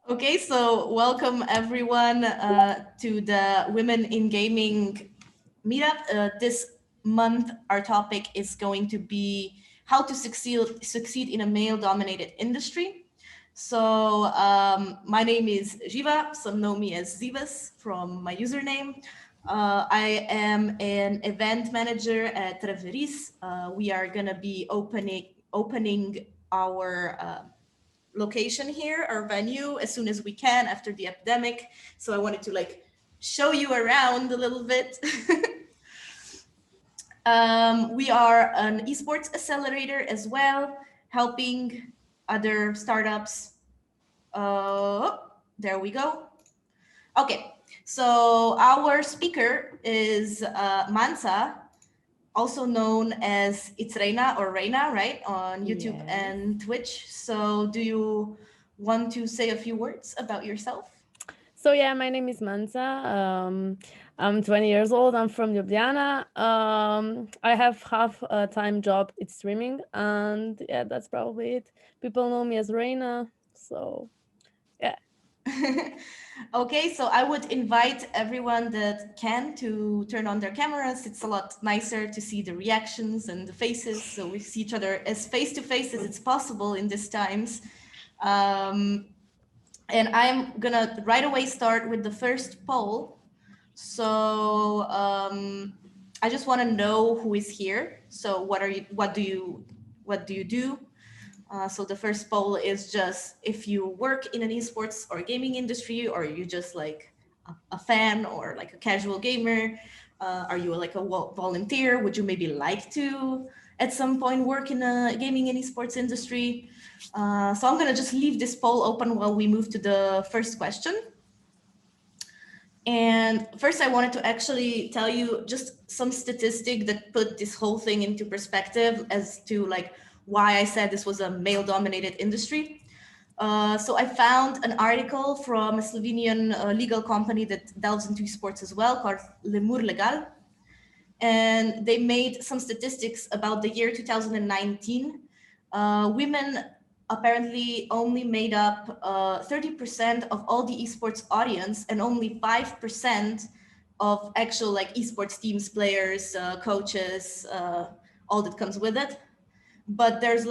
Okay, so welcome everyone to the Women in Gaming Meetup. This month, our topic is going to be how to succeed in a male-dominated industry. So my name is Jiva. Some know me as Zivas from my username. I am an event manager at Treveris. We are gonna be opening our location here, our venue, as soon as we can after the epidemic. So I wanted to show you around a little bit. We are an esports accelerator as well, helping other startups. There we go. Okay, so our speaker is Mansa, also known as It's Reina or Reina, right, on YouTube Yes. and Twitch. So do you want to say a few words about yourself? So yeah, my name is Mansa. I'm 20 years old. I'm from Ljubljana. I have half a time job. It's streaming, and yeah, that's probably it. People know me as Reina. So yeah. Okay, so I would invite everyone that can to turn on their cameras. It's a lot nicer to see the reactions and the faces, so we see each other as face to face as it's possible in these times. Um, and I'm gonna right away start with the first poll. So I just want to know who is here. So what do you do? So the first poll is just if you work in an esports or gaming industry, or you just like a fan or like a casual gamer. Are you like a volunteer? Would you maybe like to at some point work in a gaming and esports industry? So I'm gonna just leave this poll open while we move to the first question. And first, I wanted to actually tell you just some statistic that put this whole thing into perspective as to like why I said this was a male-dominated industry. So I found an article from a Slovenian legal company that delves into sports as well, called Lemur Legal, and they made some statistics about the year 2019. Women apparently only made up 30% of all the esports audience, and only 5% of actual like esports teams, players, coaches, all that comes with it. But there's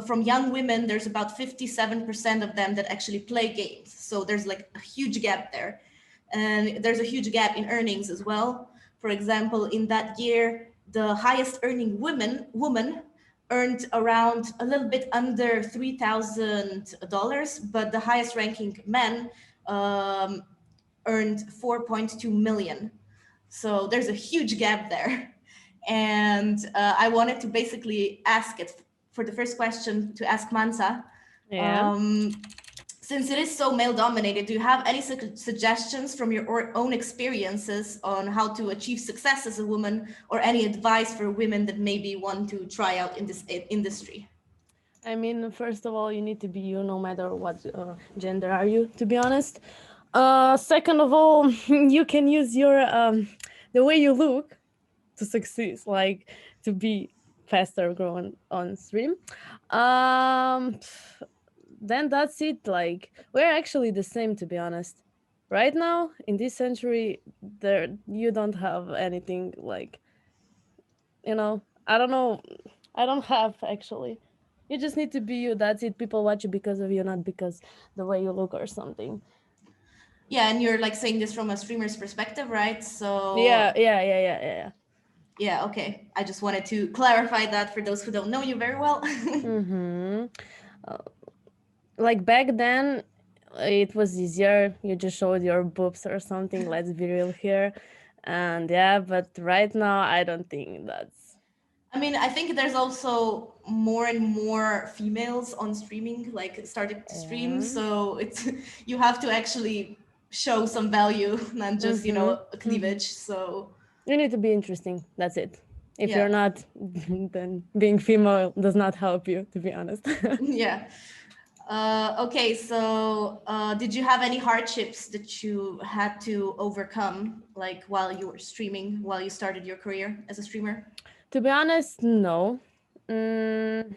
from young women, there's about 57% of them that actually play games. So there's like a huge gap there. And there's a huge gap in earnings as well. For example, in that year, the highest earning woman earned around a little bit under $3,000, but the highest ranking men um, earned 4.2 million. So there's a huge gap there. And I wanted to basically ask it for the first question to ask Mansa. Yeah. Um, since it is so male dominated, do you have any suggestions from your own experiences on how to achieve success as a woman, or any advice for women that maybe want to try out in this industry? I mean, first of all, you need to be you, no matter what gender are you. To be honest. Second of all, you can use your the way you look to succeed, like to be faster growing on stream. Um, then that's it. Like we're actually the same, to be honest. Right now, in this century, there you don't have anything like I don't know. I don't have actually. You just need to be you. That's it. People watch you because of you, not because the way you look or something. Yeah, and you're like saying this from a streamer's perspective, right? Yeah, So yeah, yeah, yeah, yeah. yeah, okay. I just wanted to clarify that for those who don't know you very well. Mm-hmm. Like back then, it was easier. You just showed your boobs or something. Let's be real here. And yeah, but right now, I don't think that's. I mean, I think there's also more and more females on streaming, like starting to stream. Yeah. So it's you have to actually show some value, not just Mm-hmm. a Mm-hmm. cleavage. So You need to be interesting. That's it. If you're yeah, not, then being female does not help you, to be honest. yeah. Okay, so did you have any hardships that you had to overcome, like while you were streaming, while you started your career as a streamer? To be honest, no. Mm,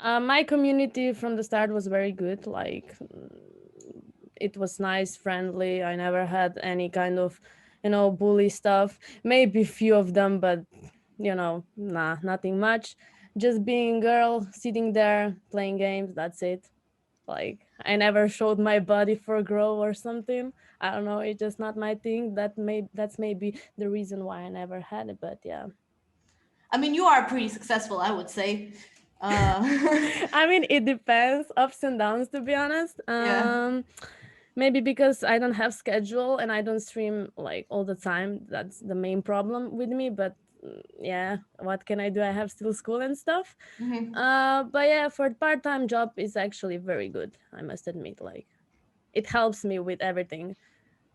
My community from the start was very good. Like it was nice, friendly. I never had any kind of, bully stuff. Maybe few of them, but nah, nothing much. Just being girl, sitting there playing games. That's it. Like I never showed my body for grow or something. I don't know. It's just not my thing. That's maybe the reason why I never had it. But yeah. I mean, you are pretty successful, I would say. I mean, it depends, ups and downs, to be honest. Yeah. Maybe because I don't have schedule and I don't stream like all the time. That's the main problem with me. But yeah, what can I do? I have still school and stuff. Mhm. But yeah, for part-time job is actually very good. I must admit, like it helps me with everything.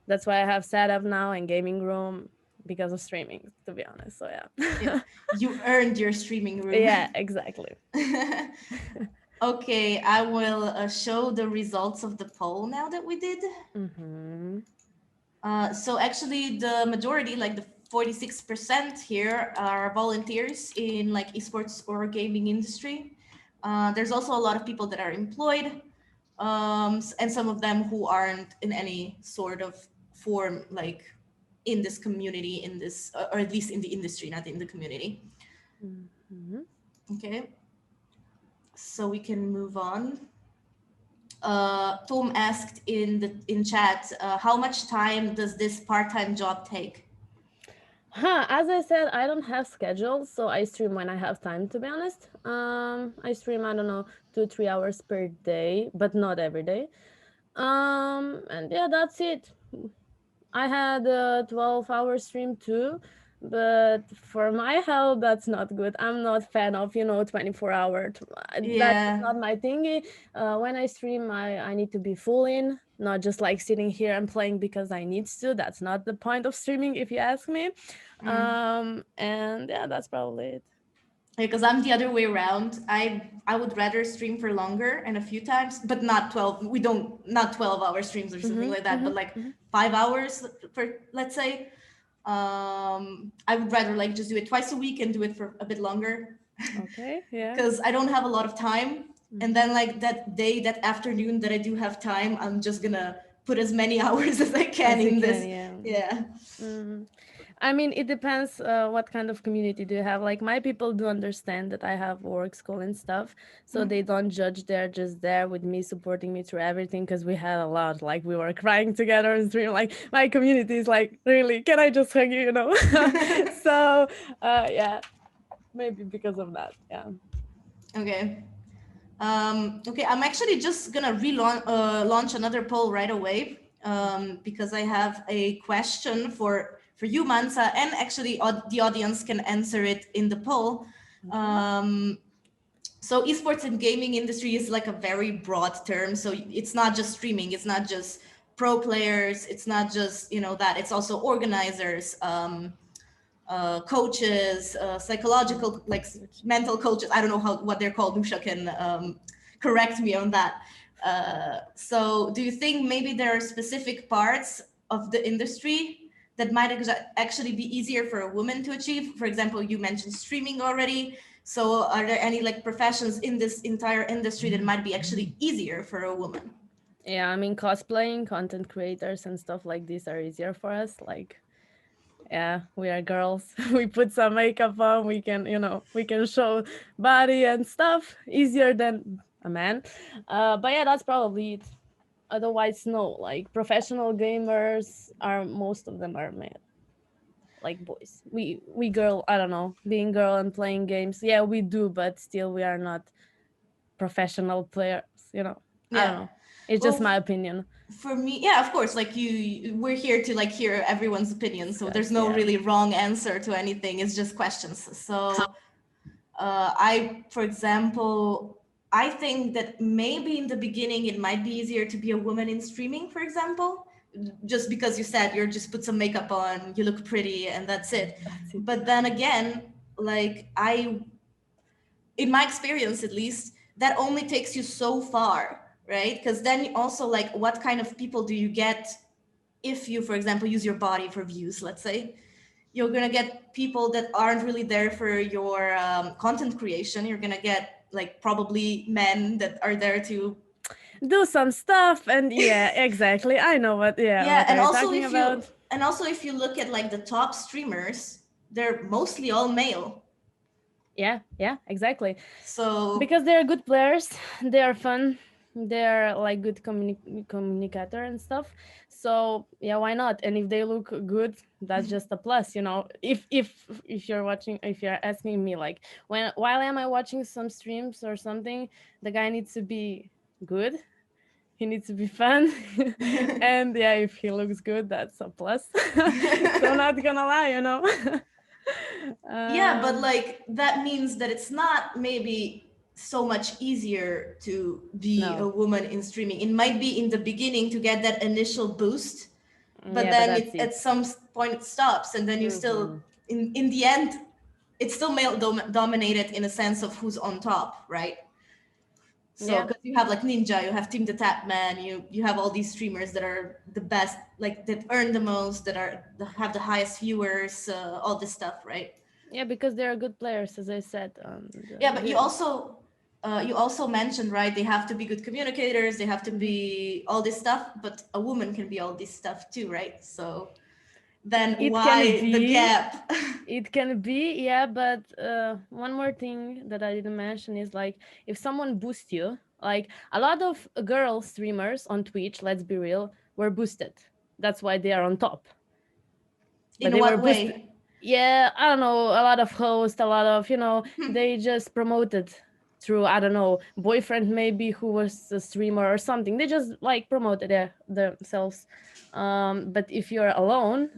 That's why I have setup now and gaming room because of streaming. To be honest, so Yeah. yeah, You earned your streaming room. yeah, exactly. Okay, I will show the results of the poll now that we did. Mm-hmm. So actually, the majority, like the 46% here, are volunteers in like esports or gaming industry. There's also a lot of people that are employed, and some of them who aren't in any sort of form, like in this community, in this, or at least in the industry, not in the community. Mm-hmm. Okay, so we can move on. Tom asked in chat, how much time does this part-time job take? As I said, I don't have schedule, so I stream when I have time. To be honest, I stream, I don't know, 2 3 hours per day, but not every day. And yeah, that's it. I had a 12-hour stream too, but for my health, that's not good. I'm not fan of 24-hour. That is Yeah. not my thingy. When I stream, I need to be full in, not just like sitting here and playing because I need to. That's not the point of streaming, if you ask me. Mm. And yeah, that's probably it. Because I'm the other way around. I would rather stream for longer and a few times, but not 12. We don't not 12-hour streams or something Mm-hmm, like that, mm-hmm, but like mm-hmm. 5 hours for, let's say. I would rather like just do it twice a week and do it for a bit longer Okay, yeah. because I don't have a lot of time. And Mm-hmm. then like that day, that afternoon that I do have time, I'm just gonna put as many hours as I can As you in can, this. yeah. Yeah. Mm-hmm. I mean, it depends what kind of community do you have. Like my people do understand that I have work, school, and stuff, so they don't judge. They're just there with me, supporting me through everything because we had a lot. Like we were crying together and stream. Like my community is like, really, can I just hug you? So yeah, maybe because of that. Yeah. Okay. Okay, I'm actually just gonna launch another poll right away because I have a question for you, Mansa, and actually the audience can answer it in the poll. Okay. Um, so esports and gaming industry is like a very broad term. So it's not just streaming, it's not just pro players, it's not just that. It's also organizers, coaches, psychological, like mental coaches. I don't know what they're called. Nusha can correct me on that. So, do you think maybe there are specific parts of the industry that might actually be easier for a woman to achieve? For example, you mentioned streaming already. So, are there any like professions in this entire industry that might be actually easier for a woman? Yeah, I mean, cosplaying, content creators, and stuff like this are easier for us. Like, yeah, we are girls. We put some makeup on. We can show body and stuff easier than a man. But yeah, that's probably it. Otherwise, no. Like professional gamers are most of them are male, like boys. We girl. I don't know. Being girl and playing games. Yeah, we do, but still, we are not professional players. I don't Yeah. know. It's just Well, my opinion. for me, yeah, of course, like we're here to like hear everyone's opinion, so there's Discuss. no Yeah. really wrong answer to anything. It's just questions. So I, for example, I think that maybe in the beginning it might be easier to be a woman in streaming, for example, just because you said you're just put some makeup on, you look pretty, and that's it. That's it. But then again, like in my experience at least, that only takes you so far, right? Because then also, like, what kind of people do you get if you, for example, use your body for views, let's say? You're gonna get people that aren't really there for your content creation. You're gonna get like probably men that are there to do some stuff, and yeah, exactly. I know what yeah, what are you talking about. and also if you look at like the top streamers, they're mostly all male. Yeah, exactly. So Because they're good players, they are fun, they're like good communicator and stuff. So yeah, why not? And if they look good, that's just a plus, you know. If you're watching, if you're asking me like, when while am I watching some streams or something, the guy needs to be good, he needs to be fun. And yeah, if he looks good, that's a plus. So not gonna lie, you know. yeah, but um like that means that it's not maybe so much easier to be a no. woman in streaming. It might be in the beginning to get that initial boost, but Yeah, but then that's at it. some point it stops, and then you still Hmm. in the end it's still male dominated in a sense of who's on top, right? So Yeah. because you have like Ninja, you have Team the Tapman, you have all these streamers that are the best, like that earn the most, that have the highest viewers, all this stuff, right? Yeah, because they are good players, as I said. Yeah, but Good. you also mentioned, right? They have to be good communicators. They have to Mhm. be all this stuff, but a woman can be all this stuff too, right? So then It can why the be, gap? it can be, yeah. But one more thing that I didn't mention is like, if someone boosts you, like a lot of girl streamers on Twitch, let's be real, were boosted. That's why they are on top. But In they were what boosted. way? Yeah, I don't know, a lot of hosts, a lot of, you know, they just promoted through, I don't know, boyfriend maybe who was a streamer or something. They just like promoted themselves. But if you're alone,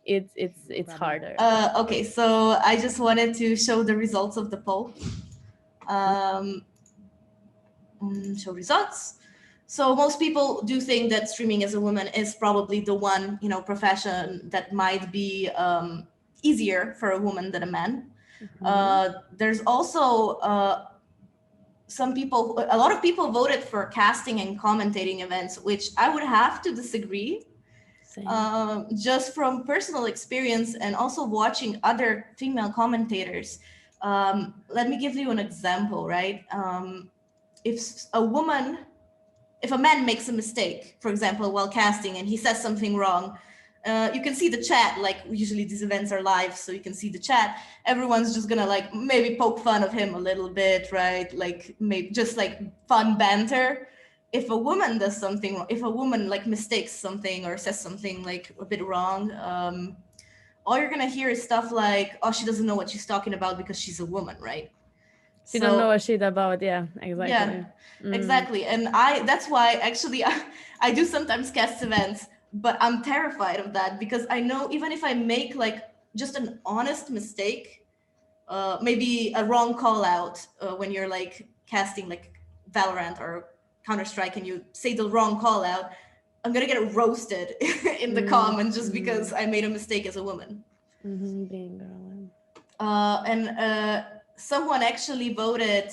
it's harder. Okay, so I just wanted to show the results of the poll. Um, show results. So most people do think that streaming as a woman is probably the one, profession that might be easier for a woman than a man. Hmm. There's also a lot of people voted for casting and commentating events, which I would have to disagree. Same. Just from personal experience and also watching other female commentators. Let me give you an example, right? If a woman if a man makes a mistake, for example, while casting and he says something wrong, you can see the chat. Like usually these events are live, so you can see the chat. Everyone's just gonna like maybe poke fun of him a little bit, right? Like maybe just like fun banter. If a woman does something, if a woman like mistakes something or says something like a bit wrong, all you're gonna hear is stuff like, "Oh, she doesn't know what she's talking about because she's a woman," right? She don't know So a shit about, yeah, yeah, exactly. Mm. exactly. And that's why actually I do sometimes cast events, but I'm terrified of that because I know even if I make like just an honest mistake, maybe a wrong call out when you're like casting like Valorant or Counter Strike and you say the wrong call out, I'm gonna get roasted in the Mm. comment just because Mm. I made a mistake as a woman. Mm-hmm. Being girl. And someone actually voted.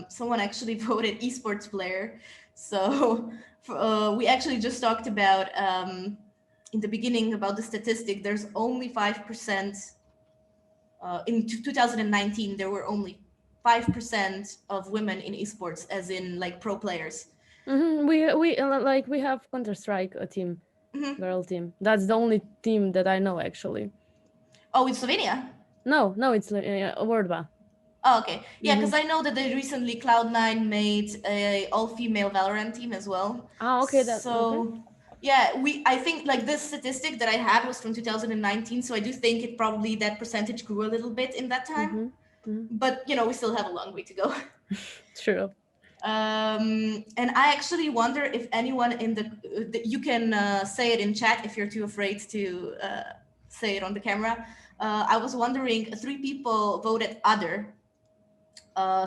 Someone actually voted esports player. So we actually just talked about in the beginning about the statistic. There's only 5%. In 2019, there were only 5% of women in esports, as in like pro players. Mm-hmm. We have Counter Strike a team, Mhm. girl team. That's the only team that I know actually. Oh, in Slovenia. No, it's Wordba. Oh, okay. Yeah, Mm-hmm. because I know that they recently Cloud9 made a all-female Valorant team as well. Ah, okay, that okay. So yeah, I think like this statistic that I had was from 2019, so I do think it probably that percentage grew a little bit in that time. Mm-hmm. Mm-hmm. But we still have a long way to go. True. And I actually wonder if anyone in you can say it in chat if you're too afraid to say it on the camera. I was wondering, three people voted other,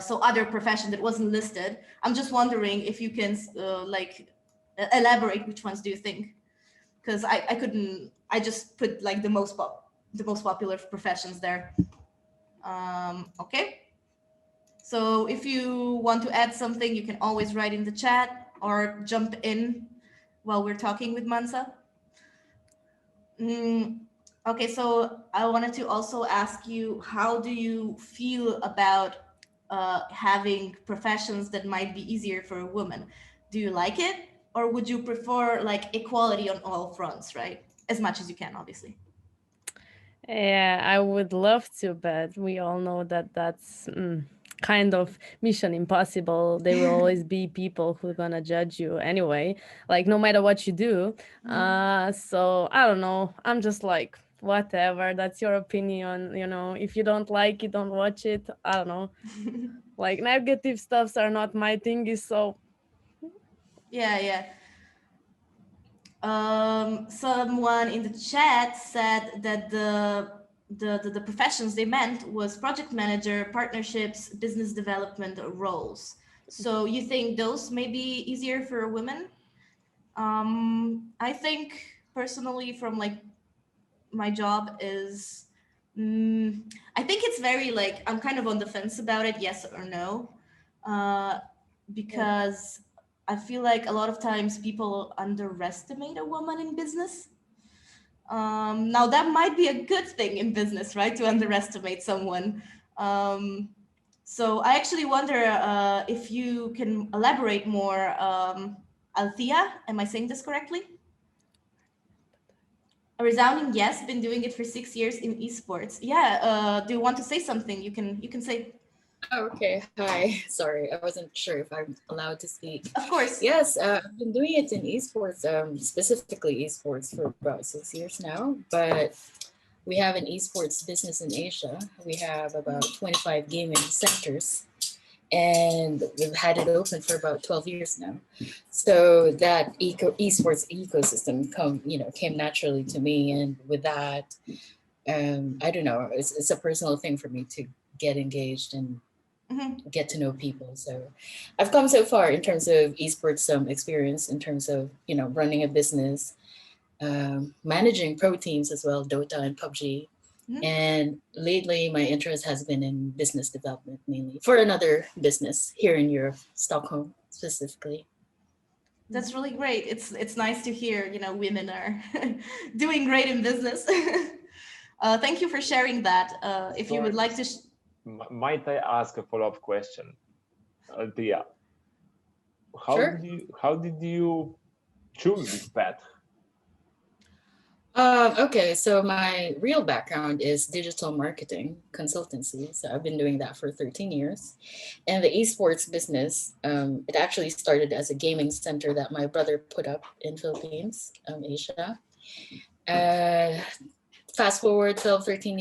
so other profession that wasn't listed. I'm just wondering if you can like elaborate which ones do you think? Because I couldn't. I just put like the most popular professions there. Okay. So if you want to add something, you can always write in the chat or jump in while we're talking with Mansa. Mm, okay, so I wanted to also ask you, how do you feel about having professions that might be easier for a woman. Do you like it, or would you prefer like equality on all fronts, right? As much as you can, obviously. Yeah, I would love to, but we all know that that's kind of mission impossible. There will always be people who are gonna judge you anyway, like no matter what you do. So I don't know. I'm just like, whatever. That's your opinion. If you don't like it, don't watch it. I don't know. Like negative stuffs are not my thing. So Yeah, yeah. Someone in the chat said that the professions they meant was project manager, partnerships, business development roles. So you think those may be easier for women? I think personally, from like my job is, I think it's very like I'm kind of on the fence about it, yes or no, uh, yeah. because I feel like a lot of times people underestimate a woman in business. Now that might be a good thing in business, right? To underestimate someone. Um, so I actually wonder if you can elaborate more. Althea, am I saying this correctly? A resounding yes. Been doing it for 6 years in esports. Yeah. Do you want to say something? You can say. Oh, okay. Hi. Sorry, I wasn't sure if I'm allowed to speak. Of course. Yes, I've been doing it in esports, specifically esports, for about 6 years now. But we have an esports business in Asia. We have about 25 gaming centers, and we've had it open for about 12 years now. So that esports ecosystem came naturally to me, and with that, I don't know, it's a personal thing for me to get engaged and Mhm. get to know people. So I've come so far in terms of esports experience, in terms of running a business, managing pro teams as well, Dota and PUBG. Mhm. And lately, my interest has been in business development, mainly for another business here in Europe, Stockholm specifically. That's really great. It's nice to hear. Women are doing great in business. Thank you for sharing that. If you would Sorry, like to. might I ask a follow-up question? Althea, Sure. how did you choose this path? Okay, so my real background is digital marketing consultancy. So I've been doing that for 13 years. And the esports business, it actually started as a gaming center that my brother put up in Philippines, Asia. Uh, Fast forward 12, 13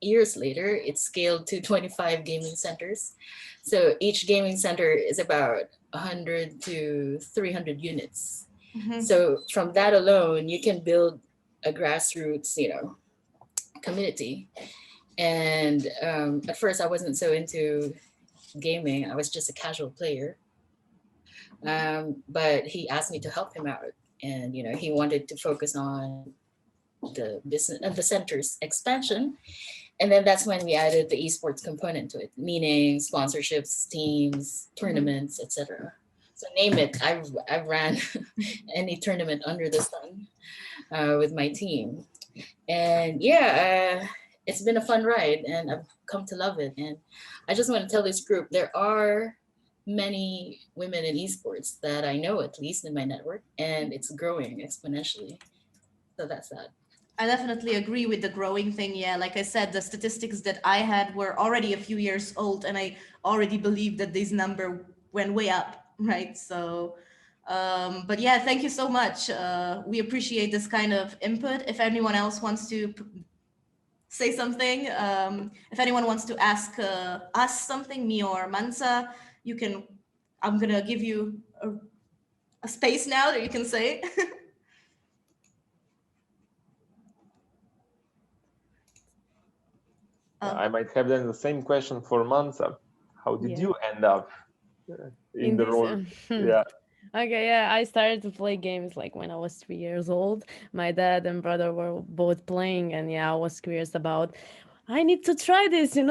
years later, it scaled to 25 gaming centers. So each gaming center is about 100 to 300 units. Mhm. So from that alone, you can build a grassroots, community. And at first, I wasn't so into gaming. I was just a casual player. But he asked me to help him out, and he wanted to focus on the business and the center's expansion. And then that's when we added the esports component to it, meaning sponsorships, teams, Mhm. tournaments, etc. So name it. I've ran any tournament under the sun with my team. And yeah, it's been a fun ride, and I've come to love it. And I just want to tell this group there are many women in esports that I know, at least in my network, and it's growing exponentially. So that's that. I definitely agree with the growing thing. Yeah, like I said, the statistics that I had were already a few years old, and I already believed that this number went way up, right? So, but yeah, thank you so much. We appreciate this kind of input. If anyone else wants to say something, if anyone wants to ask us something, me or Mansa, you can. I'm gonna give you a space now that you can say. I might have then the same question for Mansa. How did Yeah. you end up in In the this. role? Yeah. Okay, yeah, I started to play games like when I was 3 years old. My dad and brother were both playing, and yeah, I was curious about. I need to try this. And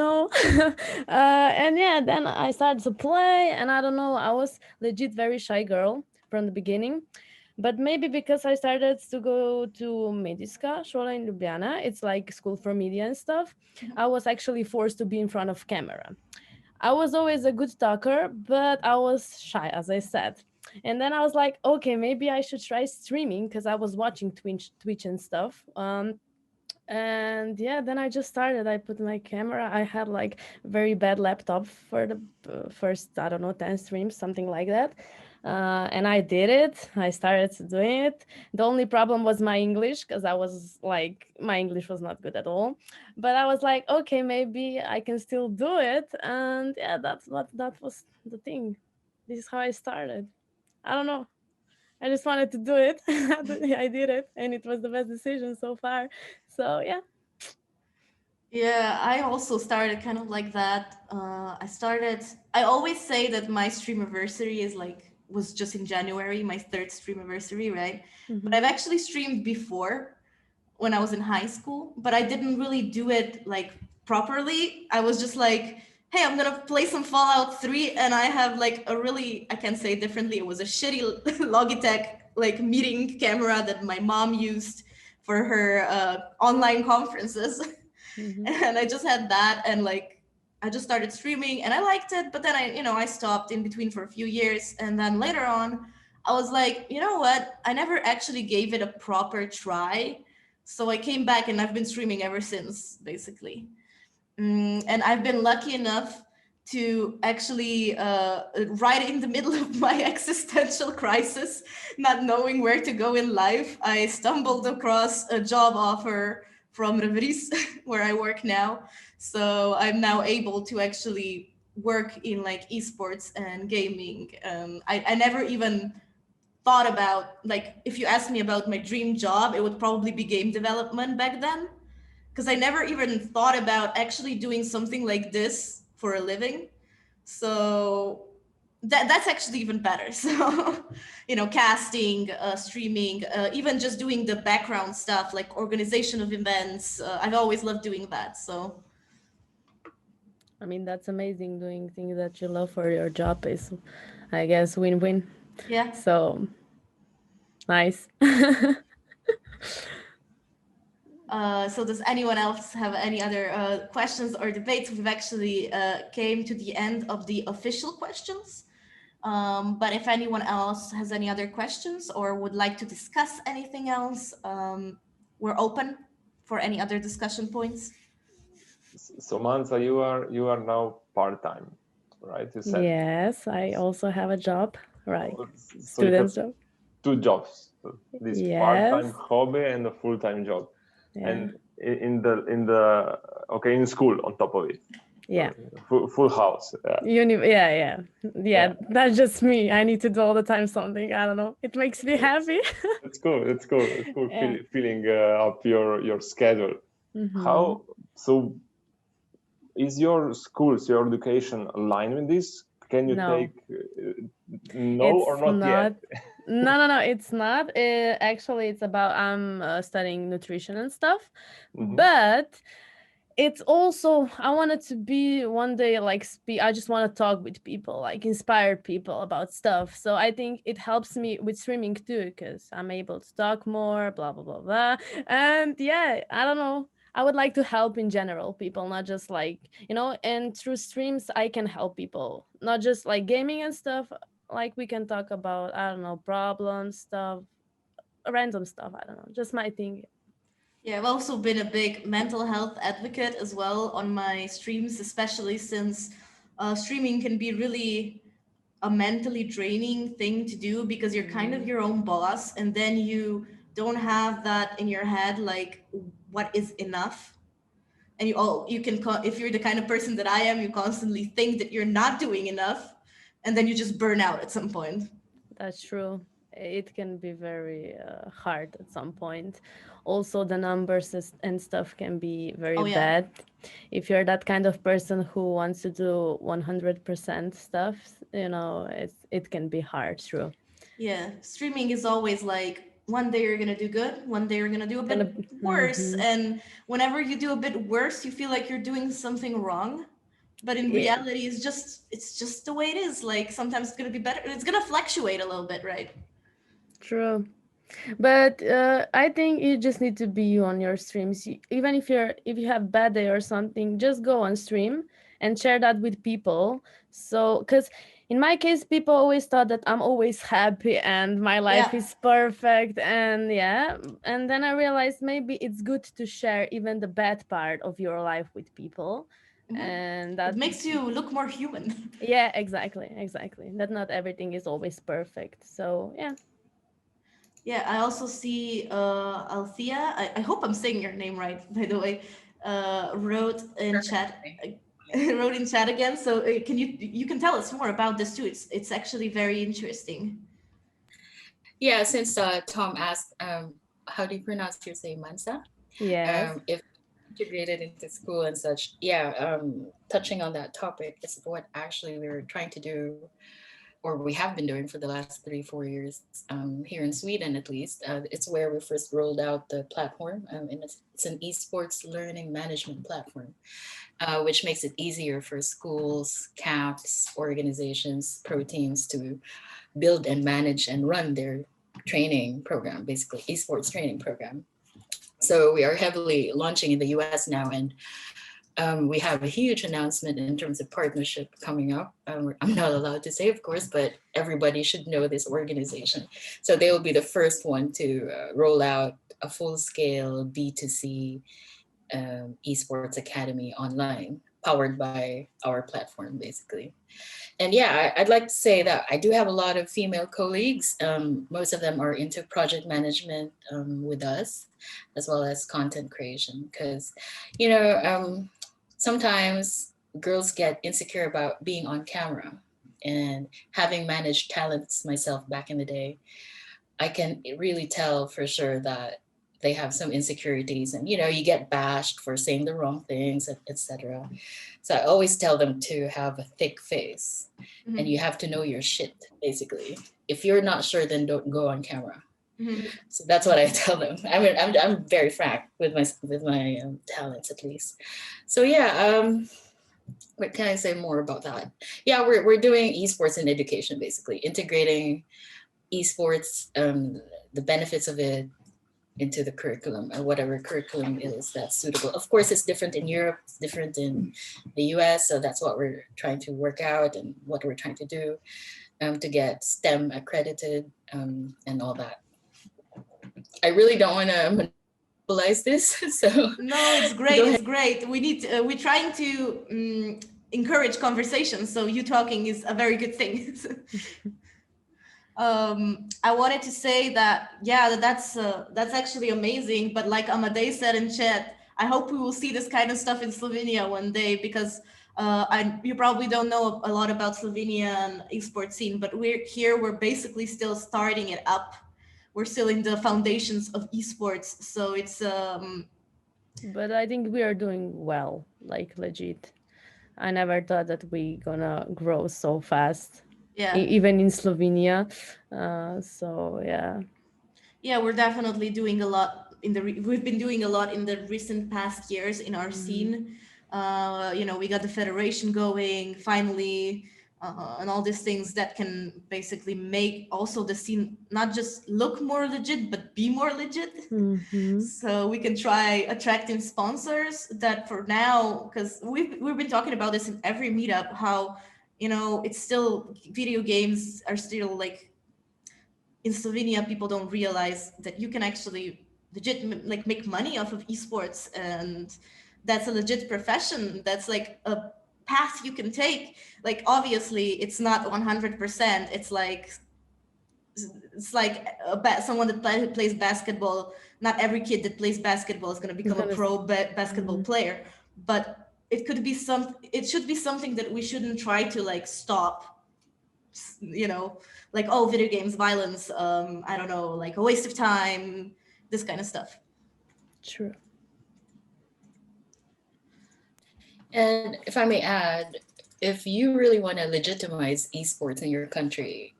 yeah, then I started to play, and I don't know, I was legit very shy girl from the beginning. But maybe because I started to go to Mediska, Škola in Ljubljana, it's like school for media and stuff. I was actually forced to be in front of camera. I was always a good talker, but I was shy, as I said. And then I was like, okay, maybe I should try streaming because I was watching Twitch and stuff. And yeah, then I just started. I put my camera. I had like very bad laptop for the first, I don't know, 10 streams, something like that. And I did it. I started doing it. The only problem was my English because I was like, my English was not good at all. But I was like, okay, maybe I can still do it. And yeah, that was the thing. This is how I started. I don't know. I just wanted to do it. I did it, and it was the best decision so far. So yeah. Yeah, I also started kind of like that. I always say that my stream anniversary was just in January, my third stream anniversary, right? But I've actually streamed before when I was in high school, but I didn't really do it like properly. I was just like, hey, I'm gonna play some Fallout 3, and I have like I can't say it differently. It was a shitty Logitech like meeting camera that my mom used for her online conferences. And I just had that, and like I just started streaming and I liked it, but then I stopped in between for a few years, and then later on I was like, you know what, I never actually gave it a proper try. So I came back and I've been streaming ever since, basically. And I've been lucky enough to actually, right in the middle of my existential crisis, not knowing where to go in life, I stumbled across a job offer from Reveries, where I work now. So I'm now able to actually work in like esports and gaming. I never even thought about, like, if you asked me about my dream job, it would probably be game development back then, because I never even thought about actually doing something like this for a living. So that's actually even better. So, casting, streaming, even just doing the background stuff like organization of events. I've always loved doing that. So, I mean, that's amazing. Doing things that you love for your job is, I guess, win-win. yeah. So nice. So does anyone else have any other questions or debates? We've actually came to the end of the official questions. But if anyone else has any other questions or would like to discuss anything else, we're open for any other discussion points. So Manza, you are now part-time, right? You said. Yes, I also have a job, right? So you Student's have job. 2 jobs, this part-time Yes. hobby and a full-time job. Yeah. And in school on top of it. Yeah. Full house. Yeah. That's just me. I need to do all the time something. I don't know. It makes me happy. It's cool. It's cool. Yeah. Filling up your schedule. How so? Is your schools, your education aligned with this? Can you No. take no or not yet? No, it's not. Actually, it's about I'm studying nutrition and stuff, but it's also I wanted to be one day like I just want to talk with people, like inspire people about stuff. So I think it helps me with streaming too, because I'm able to talk more, blah blah blah blah. And yeah, I don't know. I would like to help in general people, not just like, and through streams I can help people, not just like gaming and stuff. Like we can talk about, I don't know, problems, stuff, random stuff. I don't know, just my thing. Yeah, I've also been a big mental health advocate as well on my streams, especially since streaming can be really a mentally draining thing to do because you're kind of your own boss, and then you don't have that in your head, like what is enough. And if you're the kind of person that I am, you constantly think that you're not doing enough, and then you just burn out at some point. That's true. It can be very hard at some point. Also, the numbers and stuff can be very bad. If you're that kind of person who wants to do 100% stuff, it can be hard, true. Yeah, streaming is always like one day you're gonna do good, one day you're gonna do a bit worse, and whenever you do a bit worse, you feel like you're doing something wrong. But in reality, it's just the way it is. Like sometimes it's gonna be better. It's gonna fluctuate a little bit, right? True. But I think you just need to be you on your streams. Even if you have bad day or something, just go on stream and share that with people. So, because in my case, people always thought that I'm always happy and my life is perfect. And and then I realized maybe it's good to share even the bad part of your life with people. And that it makes you look more human. Yeah, exactly. That not everything is always perfect. So Yeah, I also see Althea. I hope I'm saying your name right, by the way. Wrote in chat. Wrote in chat again. So can you can tell us more about this too? It's actually very interesting. Yeah, since Tom asked, how do you pronounce your name, Mansa? yes. If integrated into school and such, touching on that topic is what actually we're trying to do, or we have been doing for the last 3-4 years here in Sweden, at least. It's where we first rolled out the platform, and it's an esports learning management platform, which makes it easier for schools, camps, organizations, pro teams to build and manage and run their training program, basically esports training program. So we are heavily launching in the US now, and we have a huge announcement in terms of partnership coming up. I'm not allowed to say, of course, but everybody should know this organization. So they will be the first one to roll out a full-scale B2C esports academy online, powered by our platform, basically. And I'd like to say that I do have a lot of female colleagues. Most of them are into project management with us, as well as content creation. Because, sometimes girls get insecure about being on camera. And having managed talents myself back in the day, I can really tell for sure that they have some insecurities, and you get bashed for saying the wrong things, etc. So I always tell them to have a thick face, and you have to know your shit, basically. If you're not sure, then don't go on camera. So that's what I tell them. I mean, I'm very frank with my talents, at least. So what can I say more about that? We're doing esports in education, basically integrating esports, the benefits of it into the curriculum, or whatever curriculum is that's suitable. Of course, it's different in Europe, it's different in the US. So that's what we're trying to work out and what we're trying to do to get STEM accredited and all that. I really don't want to monopolize this. So no, it's great. It's great. We're trying to encourage conversation. So you talking is a very good thing. I wanted to say that that's actually amazing. But like Amadei said in chat, I hope we will see this kind of stuff in Slovenia one day, because you probably don't know a lot about Slovenia and esports scene, but we're basically still starting it up. We're still in the foundations of esports, so it's But I think we are doing well, like legit. I never thought that we gonna grow so fast. Even in Slovenia. We're definitely doing a lot we've been doing a lot in the recent past years in our scene. We got the federation going finally, and all these things that can basically make also the scene not just look more legit, but be more legit. So we can try attracting sponsors that for now, because we've been talking about this in every meetup, how it's still, video games are still like, in Slovenia people don't realize that you can actually legit like make money off of esports, and that's a legit profession. That's like a path you can take. Like obviously it's not 100%. It's like someone that plays basketball. Not every kid that plays basketball is going to become a pro basketball player, but it should be something that we shouldn't try to like stop. Like, oh, video games, violence, I don't know, like a waste of time, this kind of stuff. True. And if I may add, if you really want to legitimize esports in your country,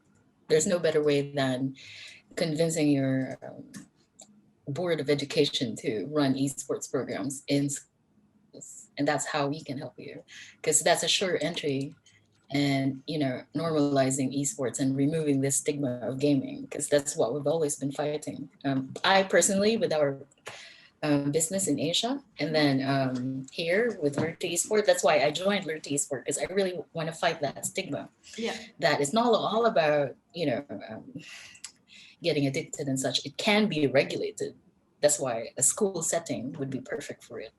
there's no better way than convincing your board of education to run esports programs in schools. And that's how we can help you, because that's a sure entry and normalizing esports and removing this stigma of gaming, because that's what we've always been fighting. I personally, with our business in Asia, and then here with Lurty Esport. That's why I joined Lurty Esport, because I really want to fight that stigma. Yeah. That it's not all about getting addicted and such. It can be regulated. That's why a school setting would be perfect for it.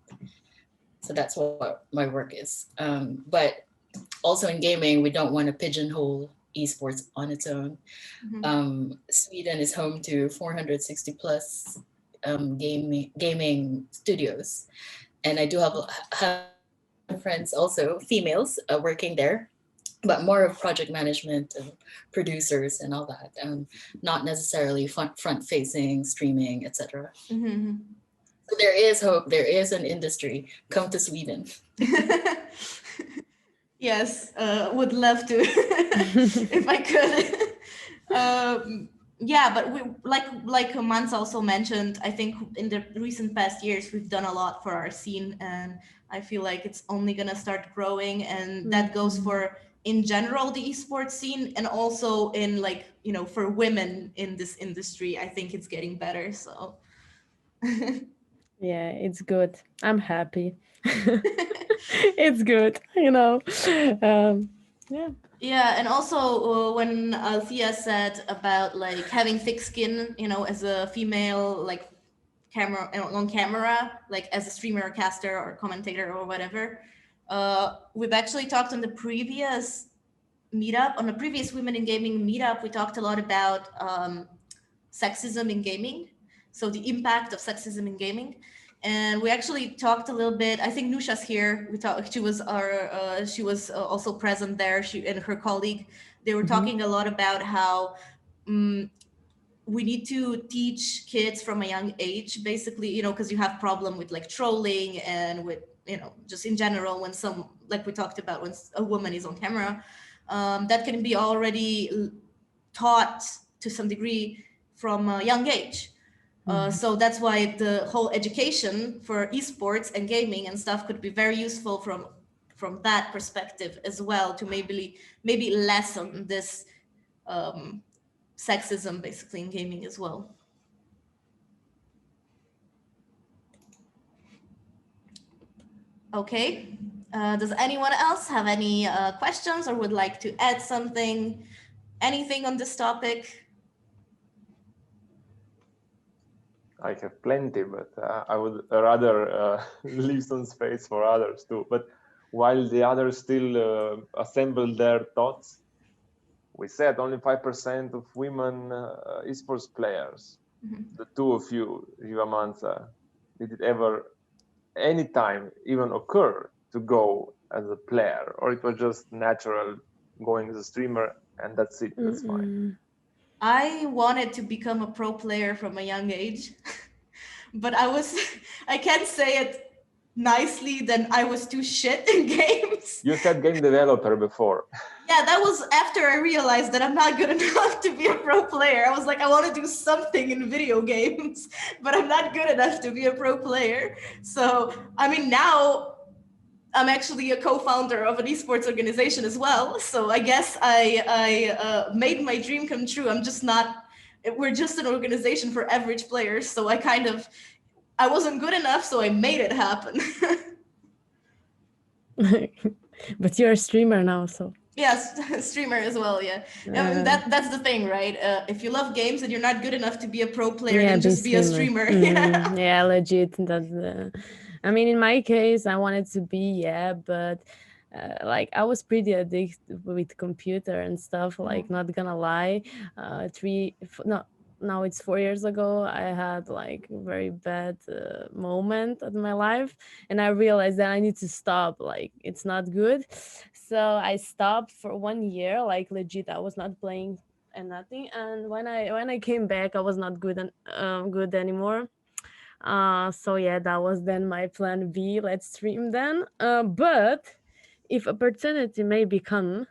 So that's what my work is. But also in gaming, we don't want to pigeonhole esports on its own. Sweden is home to 460 plus gaming studios, and I do have friends also, females, working there, but more of project management and producers and all that, not necessarily front facing streaming, etc. So there is hope. There is an industry. Come to Sweden. Yes, would love to if I could. Yeah, but we like Mans also mentioned, I think in the recent past years we've done a lot for our scene, and I feel like it's only gonna start growing, and that goes for in general the esports scene, and also in like, you know, for women in this industry. I think it's getting better. So yeah, it's good. I'm happy. It's good, you know. Yeah. Yeah, and also when Althea said about like having thick skin, you know, as a female, like camera on camera, like as a streamer or caster or commentator or whatever, we've actually talked on the previous meetup, on the previous Women in Gaming meetup, we talked a lot about sexism in gaming. So the impact of sexism in gaming. And we actually talked a little bit. I think Nusha's here. We talked. She was also present there. She and her colleague. They were talking a lot about how we need to teach kids from a young age, basically, you know, because you have problem with like trolling and with, you know, just in general when some, like we talked about, when a woman is on camera, that can be already taught to some degree from a young age. So that's why the whole education for esports and gaming and stuff could be very useful from that perspective as well, to maybe lessen this sexism basically in gaming as well. Okay. Does anyone else have any questions or would like to add something, anything on this topic? I have plenty, but I would rather leave some space for others too. But while the others still assemble their thoughts, we said only 5% of women esports players. The two of you, Riva Manza, did it ever, any time even occur to go as a player, or it was just natural going as a streamer and that's it, that's fine? I wanted to become a pro player from a young age, but I can't say it nicely, then I was too shit in games. You said game developer before. Yeah, that was after I realized that I'm not good enough to be a pro player. I was like, I want to do something in video games, but I'm not good enough to be a pro player. So, I mean, now I'm actually a co-founder of an esports organization as well. So I guess I made my dream come true. I'm just not, we're just an organization for average players. So I wasn't good enough, so I made it happen. But you're a streamer now, so. Yes, streamer as well, yeah. I mean, that's the thing, right? If you love games and you're not good enough to be a pro player, then just be a streamer. Yeah, legit. That's I mean, in my case, I wanted to be, but like I was pretty addicted with computer and stuff, like not gonna lie. Now it's 4 years ago, I had like a very bad moment in my life, and I realized that I need to stop, like it's not good. So I stopped for 1 year, like legit, I was not playing and nothing. And when I came back, I was not good good anymore. So yeah, that was then my plan B. Let's stream then. But if opportunity may become,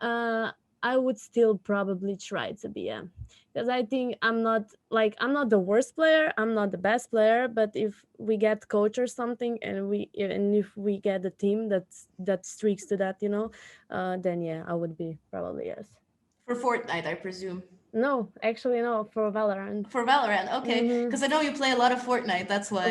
I would still probably try to be a, because I think I'm not the worst player, I'm not the best player, but if we get coach or something, and if we get a team that streaks to that, then yeah, I would be probably yes. For Fortnite, I presume. No, actually, no, for Valorant. For Valorant, okay. Mhm. Because I know you play a lot of Fortnite. That's why.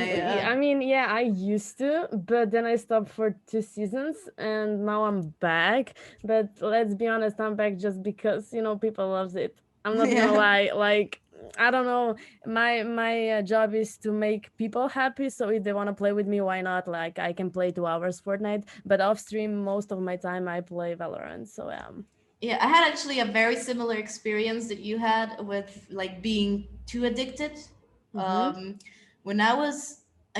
I mean, yeah, I used to, but then I stopped for 2 seasons, and now I'm back. But let's be honest, I'm back just because people loves it. I'm not gonna Yeah. lie, like I don't know, my job is to make people happy. So if they want to play with me, why not? Like I can play 2 hours Fortnite, but off stream most of my time I play Valorant. So Yeah, I had actually a very similar experience that you had with like being too addicted. mhm. When I was,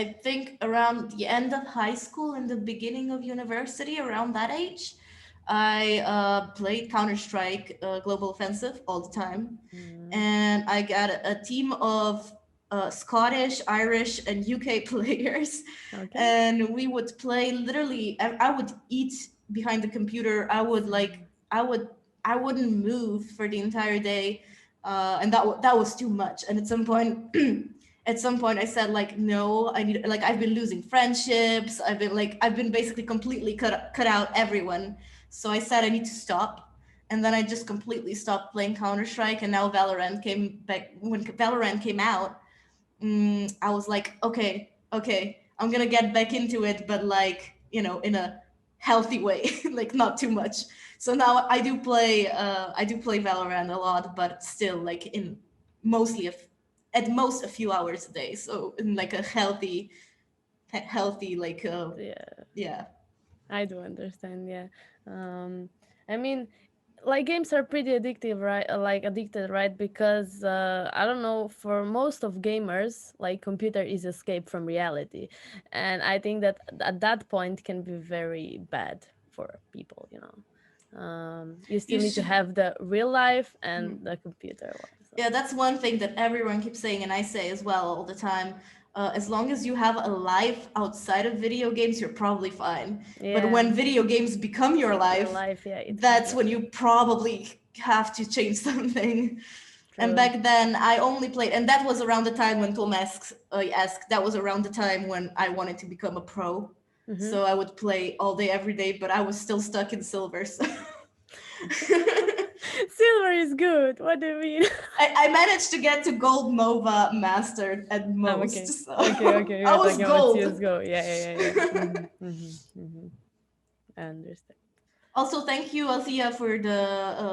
I think, around the end of high school and the beginning of university, around that age, I played Counter Strike Global Offensive all the time. Mm, And I got a team of Scottish, Irish, and UK players. okay. And we would play literally, I would eat behind the computer. I would I wouldn't move for the entire day, and that was too much. And at some point, at some point, I said like, no, I need like I've been losing friendships. I've been basically completely cut out everyone. So I said I need to stop, and then I just completely stopped playing Counter Strike. And now Valorant came back. When Valorant came out, I was like, okay, I'm gonna get back into it, but like, in a healthy way, like not too much. So now I do play Valorant a lot, but still like in mostly at most a few hours a day. So in like a healthy like Yeah. yeah. I do understand, yeah. I mean, like games are pretty addictive, right? Like addicted, right? Because I don't know, for most of gamers, like computer is escape from reality, and I think that at that point can be very bad for people. You You still need to should have the real life and the computer one. So. Yeah, that's one thing that everyone keeps saying, and I say as well all the time. As long as you have a life outside of video games, you're probably fine. But Yeah, when video games become your your life, life, yeah, it can that's be when you probably have to change something. And true. back then, I only played, and that was around the time when Tom asked, that was around the time when I wanted to become a pro. Mm-hmm. So I would play all day, every day, but I was still stuck in silver. So. Silver is good. What do you mean? I managed to get to gold MOBA master at Oh, most. okay. So Okay. I You're was talking about gold. CS:GO. Yeah. I understand. Also, thank you, Althea, for the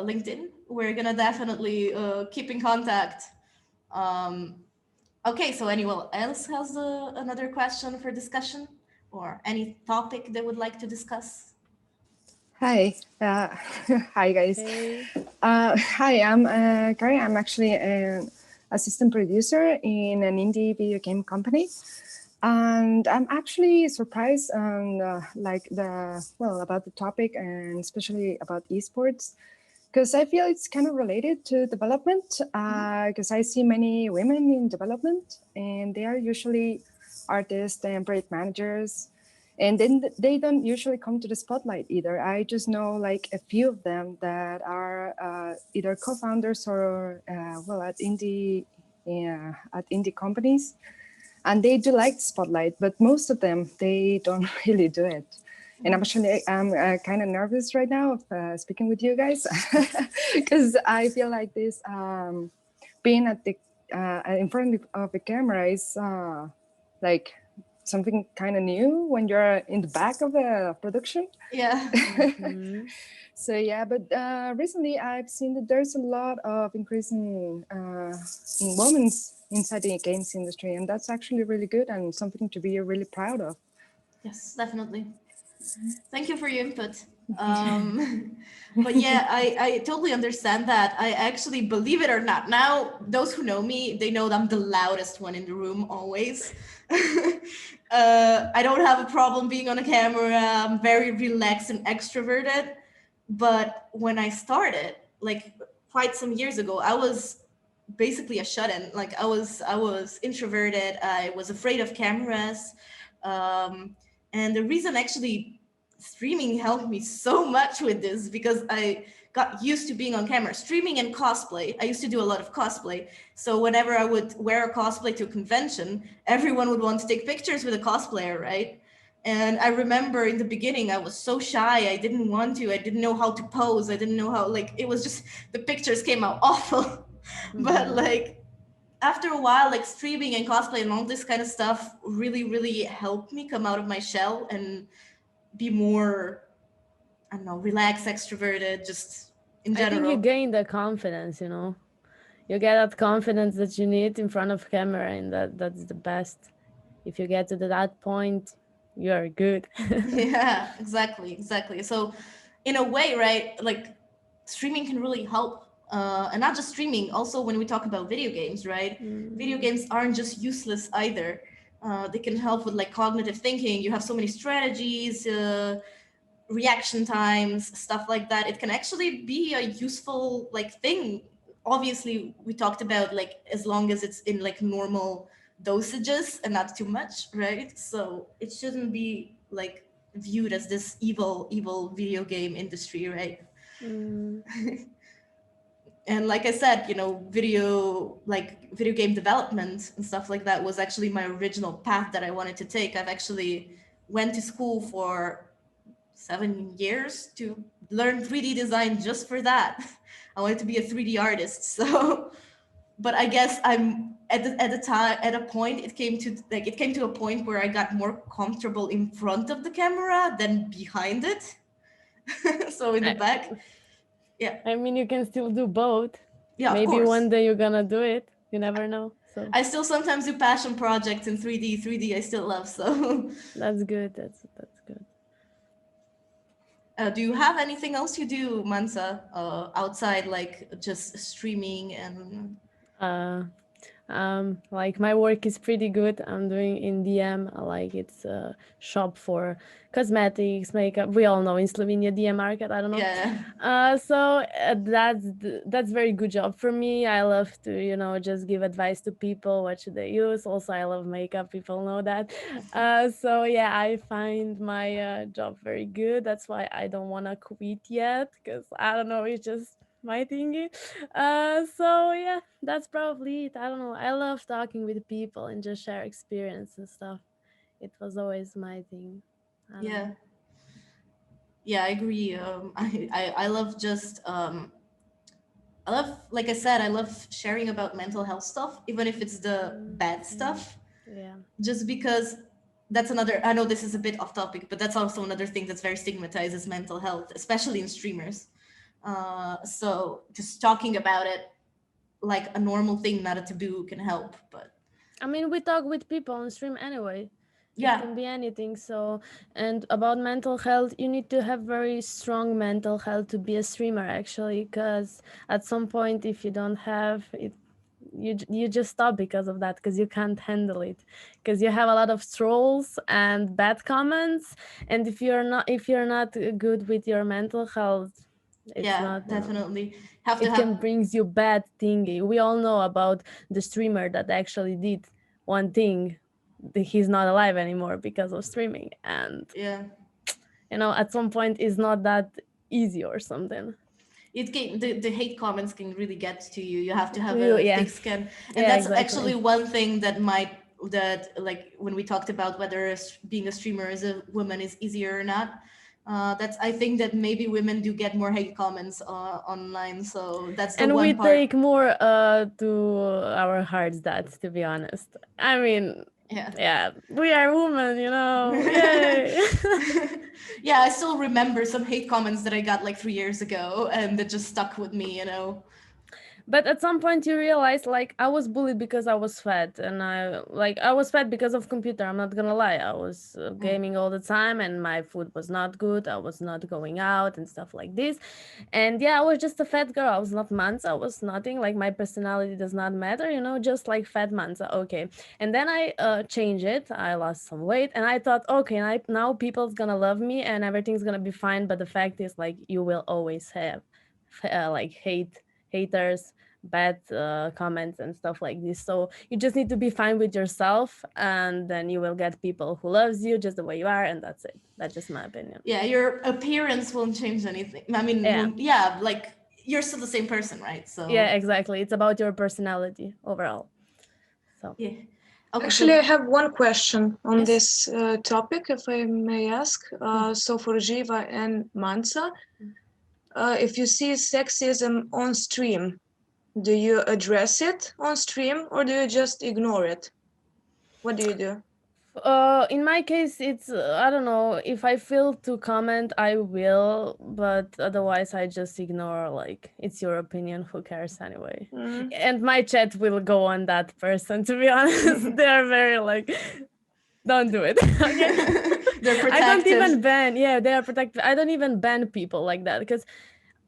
LinkedIn. We're gonna definitely keep in contact. Um, okay, so anyone else has another question for discussion or any topic they would like to discuss? Hi, hi guys. Hey. Hi, I'm Kari. I'm actually an assistant producer in an indie video game company, and I'm actually surprised on about the topic and especially about esports, because I feel it's kind of related to development. Because I see many women in development, and they are usually artists and project managers, and then they don't usually come to the spotlight either. I just know like a few of them that are either co-founders or at indie companies, and they do like the spotlight, but most of them they don't really do it. And I'm kind of nervous right now of speaking with you guys because I feel like this being at the in front of the camera is like something kind of new when you're in the back of a production. Yeah. Mm-hmm. So yeah, but recently I've seen that there's a lot of increase in women inside the games industry, and that's actually really good and something to be really proud of. Yes, definitely. Thank you for your input. But yeah, I totally understand that. I actually, believe it or not, now those who know me, they know that I'm the loudest one in the room always. I don't have a problem being on a camera. I'm very relaxed and extroverted. But when I started, like quite some years ago, I was basically a shut-in. Like I was introverted. I was afraid of cameras. And the reason actually streaming helped me so much with this because I got used to being on camera. Streaming and cosplay. I used to do a lot of cosplay. So whenever I would wear a cosplay to a convention, everyone would want to take pictures with a cosplayer, right? And I remember in the beginning, I was so shy. I didn't want to. I didn't know how to pose. I didn't know how, like, it was just the pictures came out awful. But like after a while, like streaming and cosplay and all this kind of stuff really helped me come out of my shell and be more, I don't know, relaxed, extroverted, just in I think you general. gain the confidence, you know. You get that confidence that you need in front of camera, and that's the best. If you get to that point, you're good. Yeah, exactly. So in a way, right, like streaming can really help, and not just streaming, also when we talk about video games, right, video games aren't just useless either. They can help with like cognitive thinking. You have so many strategies, reaction times, stuff like that. It can actually be a useful like thing. Obviously we talked about like as long as it's in like normal dosages and not too much, right? So it shouldn't be like viewed as this evil video game industry, right? Mm. And like I said, you know, video game development and stuff like that was actually my original path that I wanted to take. I've actually went to school for 7 years to learn 3D design just for that. I wanted to be a 3D artist. So, but I guess I'm at a point, it came to a point where I got more comfortable in front of the camera than behind it. So in the back. Yeah. I mean, you can still do both. Yeah, of Maybe course. one day you're gonna do it. You never know. So I still sometimes do passion projects in 3D. 3D I still love, so. that's good. That's good. Do you have anything else you do, Mansa, outside like just streaming and? Like my work is pretty good. I'm doing in DM, like it's a shop for cosmetics, makeup. We all know in Slovenia DM market. I don't know. Yeah. So that's very good job for me. I love to, you know, just give advice to people what should they use. Also, I love makeup. People know that. So yeah, I find my job very good. That's why I don't wanna quit yet, because I don't know. It's just my thingy. So yeah, that's probably it. I don't know. I love talking with people and just share experience and stuff. It was always my thing. I don't Yeah. know. Yeah, I agree. I love just I love, like I said, I love sharing about mental health stuff, even if it's the bad stuff. Yeah. Just because that's another. I know this is a bit off topic, but that's also another thing that's very stigmatized is mental health, especially in streamers. So just talking about it like a normal thing, not a taboo, can help. But I mean, we talk with people on stream anyway. yeah, It can be anything. So, and about mental health, you need to have very strong mental health to be a streamer, actually, because at some point, if you don't have it, you just stop because of that, because you can't handle it, because you have a lot of trolls and bad comments, and if you're not good with your mental health, it's yeah, not, you know, definitely have to it have. can brings you bad thingy. We all know about the streamer that actually did one thing. He's not alive anymore because of streaming, and Yeah. you know, at some point it's not that easy or something. It can, the hate comments can really get to you. You have to have To you, a yeah. thick skin, and Yeah, that's exactly. actually one thing that like when we talked about whether being a streamer as a woman is easier or not. That's, I think that maybe women do get more hate comments online, so that's the And one we part. take more to our hearts, that, to be honest. I mean, yeah, we are women, you know. Yay. Yeah, I still remember some hate comments that I got like 3 years ago, and that just stuck with me, you know. But at some point you realize, like, I was bullied because I was fat, and I was fat because of computer. I'm not gonna lie. I was gaming all the time, and my food was not good. I was not going out and stuff like this. And yeah, I was just a fat girl. I was not Mansa. I was nothing. Like, my personality does not matter, you know, just like fat Mansa. Okay. And then I changed it. I lost some weight, and I thought, okay, now people's gonna love me and everything's gonna be fine. But the fact is, like, you will always have like haters, bad comments and stuff like this. So you just need to be fine with yourself, and then you will get people who loves you just the way you are, and that's it. That's just my opinion. Yeah, your appearance won't change anything. I mean, like you're still the same person, right? So yeah, exactly. It's about your personality overall. So yeah. Okay, actually, I have one question on Yes. this topic, if I may ask. So for Jiva and Mansa, if you see sexism on stream, Do you address it on stream or do you just ignore it? What do you do? In my case, it's I don't know, if I feel to comment, I will, but otherwise I just ignore. Like, it's your opinion, who cares anyway? Mm. And my chat will go on that person, to be honest. They're very like, don't do it. Okay. They're I don't even protective. ban. Yeah, they are protective. I don't even ban people like that, because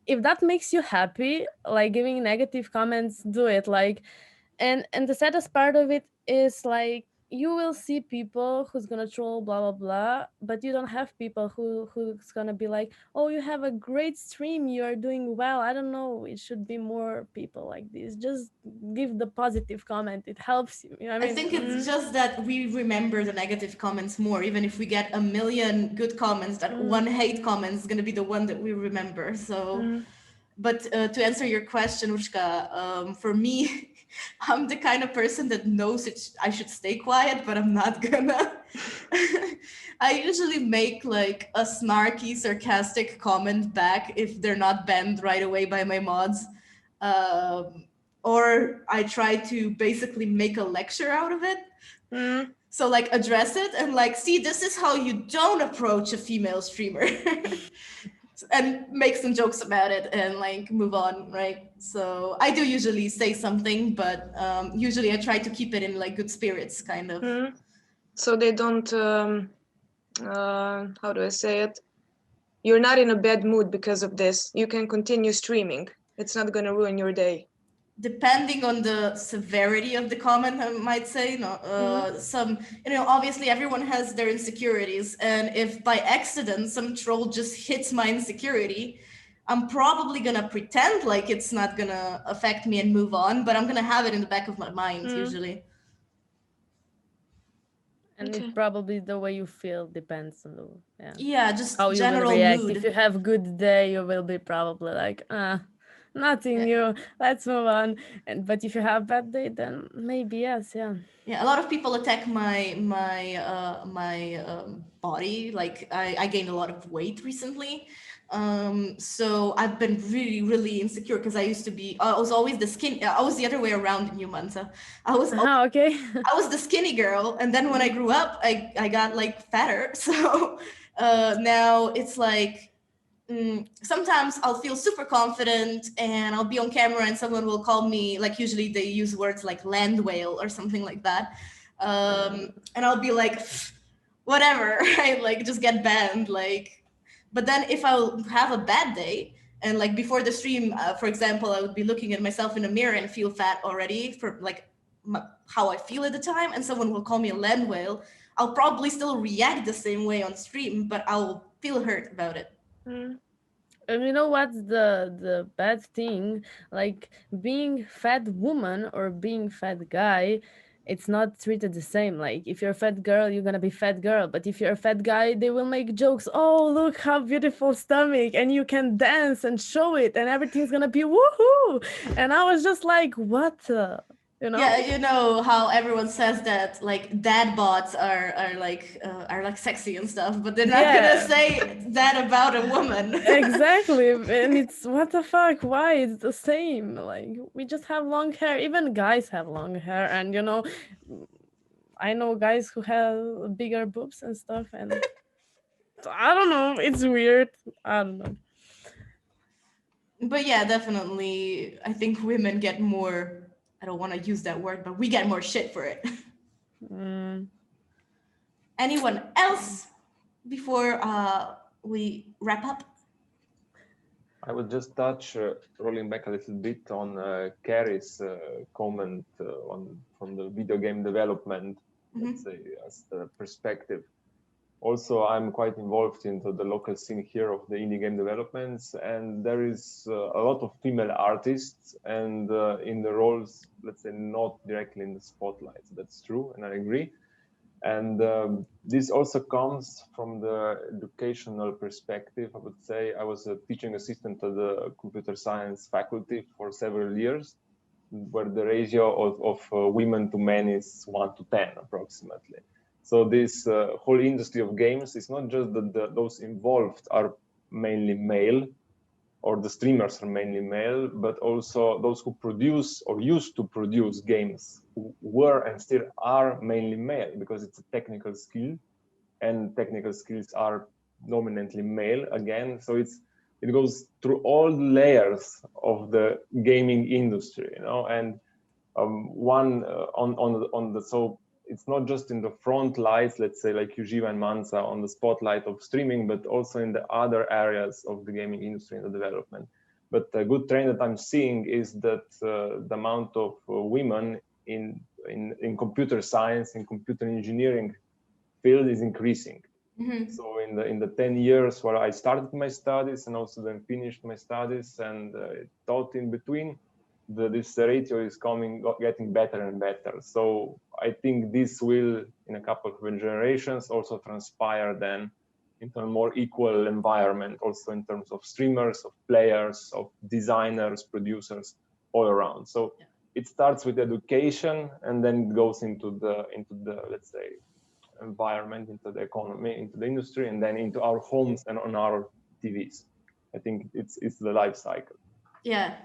if that makes you happy, like giving negative comments, do it. Like, and the saddest part of it is, like, you will see people who's gonna troll, blah blah blah, but you don't have people who's gonna be like, oh, you have a great stream, you are doing well. I don't know, it should be more people like this. Just give the positive comment, it helps you, you know what I I mean? think it's just that we remember the negative comments more. Even if we get a million good comments, that one hate comment is going to be the one that we remember. So, but to answer your question, Ushka, for me, I'm the kind of person that knows I should stay quiet, but I'm not gonna. I usually make like a snarky, sarcastic comment back if they're not banned right away by my mods. Or I try to basically make a lecture out of it. So like address it and like, see, this is how you don't approach a female streamer. And make some jokes about it and like move on, right? So I do usually say something, but usually I try to keep it in like good spirits, kind of. So they don't, how do I say it? You're not in a bad mood because of this. You can continue streaming. It's not going to ruin your day. Depending on the severity of the comment, I might say, some, obviously everyone has their insecurities. And if by accident some troll just hits my insecurity, I'm probably gonna pretend like it's not gonna affect me and move on, but I'm gonna have it in the back of my mind usually. And it probably, the way you feel depends on the just how you general will react. mood. If you have good day, you will be probably like, nothing new, let's move on. And but if you have bad day, then maybe yes. Yeah, a lot of people attack my body. Like I gained a lot of weight recently. So I've been really insecure because I used to be, I was always I was the other way around in Humanta. I was okay. I was the skinny girl, and then when I grew up, I got like fatter. So now it's like, sometimes I'll feel super confident and I'll be on camera and someone will call me, like usually they use words like land whale or something like that. And I'll be like, whatever, right? Like just get banned. Like, but then if I'll have a bad day and like before the stream, for example, I would be looking at myself in a mirror and feel fat already for like how I feel at the time, and someone will call me a land whale, I'll probably still react the same way on stream, but I'll feel hurt about it. And you know what's the bad thing? Like, being fat woman or being fat guy, it's not treated the same. Like, if you're a fat girl, you're gonna be fat girl. But if you're a fat guy, they will make jokes. Oh, look how beautiful stomach, and you can dance and show it, and everything's gonna be woohoo. And I was just like, what? Yeah, you know how everyone says that like dad bots are like sexy and stuff, but they're not gonna say that about a woman. Exactly. And it's, what the fuck, why? It's the same. Like, we just have long hair. Even guys have long hair, and I know guys who have bigger boobs and stuff, and I don't know, it's weird. I don't know. But yeah, definitely I think women get more, I don't want to use that word, but we get more shit for it. Anyone else before we wrap up? I would just touch, rolling back a little bit on Carrie's comment from the video game development, let's say, as the perspective. Also, I'm quite involved into the local scene here of the indie game developments, and there is a lot of female artists, and in the roles, let's say, not directly in the spotlight. That's true, and I agree. And this also comes from the educational perspective. I would say I was a teaching assistant at the computer science faculty for several years, where the ratio of women to men is 1 to 10 approximately. So this whole industry of games is not just that those involved are mainly male, or the streamers are mainly male, but also those who produce or used to produce games were and still are mainly male, because it's a technical skill, and technical skills are dominantly male again. So it goes through all layers of the gaming industry, you know. And so it's not just in the front lights, let's say like Yujiva and Mansa on the spotlight of streaming, but also in the other areas of the gaming industry and the development. But a good trend that I'm seeing is that the amount of women in computer science, in computer engineering field is increasing. So in the 10 years where I started my studies and also then finished my studies and taught in between, this ratio is getting better and better. So I think this will, in a couple of generations, also transpire then into a more equal environment, also in terms of streamers, of players, of designers, producers, all around. So it starts with education, and then it goes into the let's say environment, into the economy, into the industry, and then into our homes and on our TVs. I think it's the life cycle. Yeah.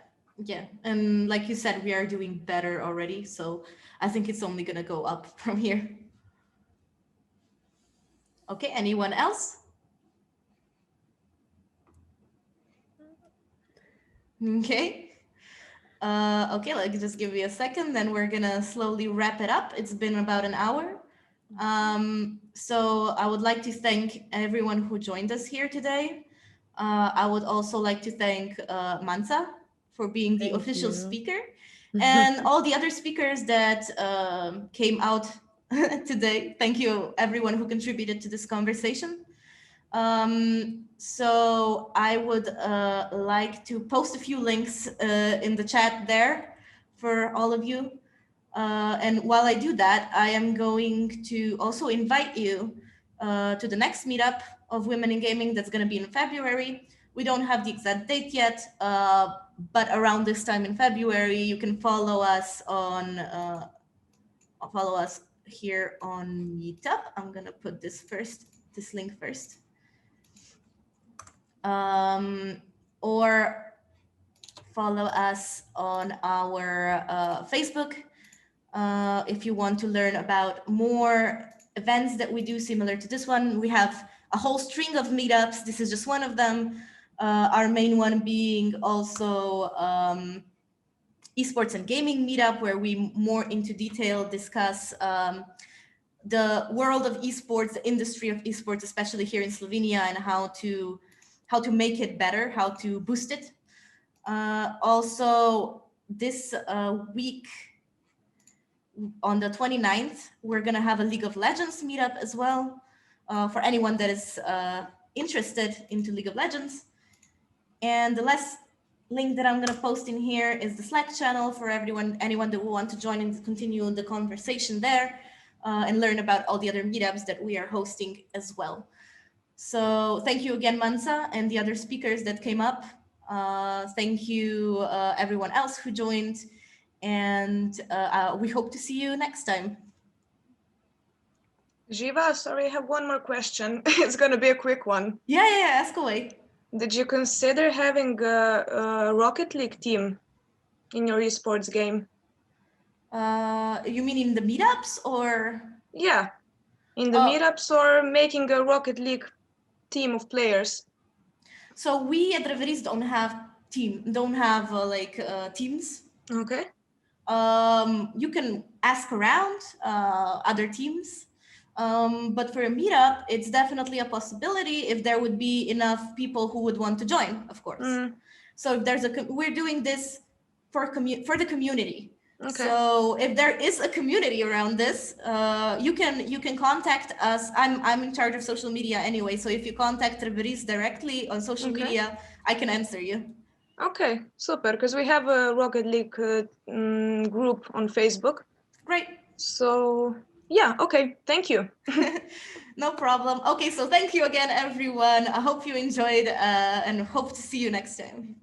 And like you said, we are doing better already. So I think it's only going to go up from here. Okay, anyone else? Okay. Okay, just give me a second, then we're gonna slowly wrap it up. It's been about an hour. So I would like to thank everyone who joined us here today. I would also like to thank Mansa for being the official speaker, and all the other speakers that came out today. Thank you everyone who contributed to this conversation. So I would like to post a few links in the chat there for all of you. And while I do that, I am going to also invite you to the next meetup of Women in Gaming that's going to be in February. We don't have the exact date yet, but around this time in February, you can follow us on here on Meetup. I'm going to put this link first. Or follow us on our Facebook if you want to learn about more events that we do similar to this one. We have a whole string of meetups. This is just one of them. Our main one being also Esports and Gaming Meetup, where we more into detail discuss the world of esports, the industry of esports, especially here in Slovenia, and how to make it better, how to boost it. Also, this week, on the 29th, we're going to have a League of Legends meetup as well, for anyone that is interested into League of Legends. And the last link that I'm going to post in here is the Slack channel for anyone that will want to join and continue the conversation there, and learn about all the other meetups that we are hosting as well. So thank you again, Mansa, and the other speakers that came up. Thank you, everyone else who joined, and we hope to see you next time. Jiva, sorry, I have one more question. It's going to be a quick one. Yeah, ask away. Did you consider having a Rocket League team in your esports game? You mean in the meetups or? Yeah, in the meetups, or making a Rocket League team of players. So we at Reveries don't have teams. Okay. You can ask around other teams, but for a meetup, it's definitely a possibility if there would be enough people who would want to join, of course. So if there's we're doing this for the community. Okay. So if there is a community around this, you can contact us. I'm in charge of social media anyway. So if you contact Reveries directly on social media, I can answer you. Okay, super. Because we have a Rocket League group on Facebook. Great. So yeah, okay. Thank you. No problem. Okay, so thank you again, everyone. I hope you enjoyed and hope to see you next time.